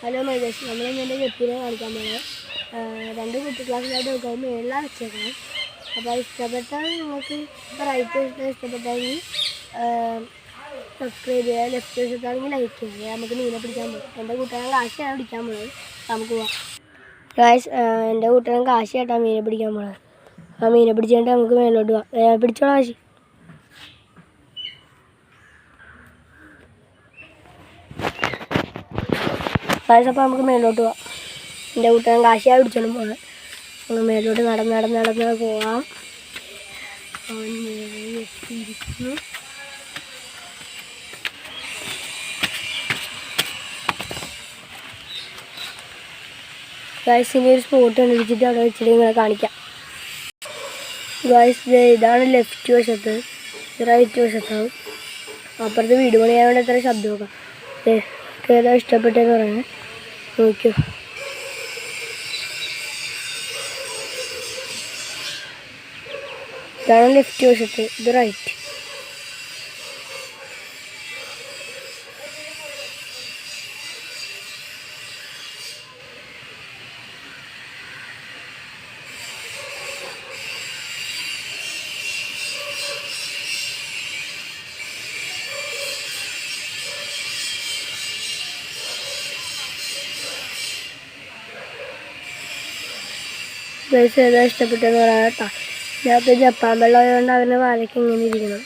Hello മൈഗേഷ്, നമ്മളിന്ന് എൻ്റെ ഗപ്പിനെ കാണിക്കാൻ പോകുന്നത് 2 കുട്ടി ക്ലാസ്സിലായിട്ട് എടുക്കാൻ മേളിലാണ് വെച്ചേക്കണം. അപ്പോൾ ഇഷ്ടപ്പെട്ടാൽ നിങ്ങൾക്ക് റൈറ്റ് ഇഷ്ടപ്പെട്ടാണെങ്കിൽ സബ്സ്ക്രൈബ് ചെയ്യുക, ലെഫ്റ്റ് വശത്താണെങ്കിൽ ലൈക്ക് ചെയ്യുക. നമുക്ക് മീനെ പിടിക്കാൻ പോകും. എൻ്റെ കൂട്ടുകാരൻ കാശിയാണ് പിടിക്കാൻ പോകുന്നത്. നമുക്ക് പോവാം ഗായ്സ്. എൻ്റെ കൂട്ടുകാരൻ കാശിയായിട്ടാണ് മീനെ പിടിക്കാൻ പോകുന്നത്. ആ മീനെ പിടിച്ചിട്ട് നമുക്ക് മേലോട്ട് പോവാം. പിടിച്ചോളാം കാശി. അപ്പോൾ നമുക്ക് മേലോട്ട് പോവാം. എൻ്റെ കൂട്ടുകാരൻ കാശിയാണ് പിടിച്ചോണ്ട് പോകുന്നത്. നമുക്ക് മേലോട്ട് നടന്ന് പോവാം. അവൻ എത്തിയിരിക്കുന്നു. ഗായ്സിൻ്റെ ഒരു സ്പോട്ട് കണ്ടുപിടിച്ചിട്ട് അവിടെ വെച്ചിട്ട് നിങ്ങളെ കാണിക്കാം. ഗായ്സ്, ഇതാണ് ലെഫ്റ്റ് വശത്ത്, റൈറ്റ് വശത്താവും. അപ്പുറത്ത് വീട് പണിയായതുകൊണ്ട് എത്ര ശബ്ദം നോക്കാം. ഏതാ ഇഷ്ടപ്പെട്ടെന്ന് പറയാൻ നോക്കൂ. ഇതാണ് ലെഫ്റ്റ് വശത്ത്, ഇത് റൈറ്റ്. ഗൈസ്, ഏതാ ഇഷ്ടപ്പെട്ടെന്ന് പറയാം കേട്ടോ. ഇതിനകത്ത് ജപ്പാൻ വെള്ളം ആയതുകൊണ്ട് അവരുടെ വാലയ്ക്ക് ഇങ്ങനെ ഇരിക്കണം.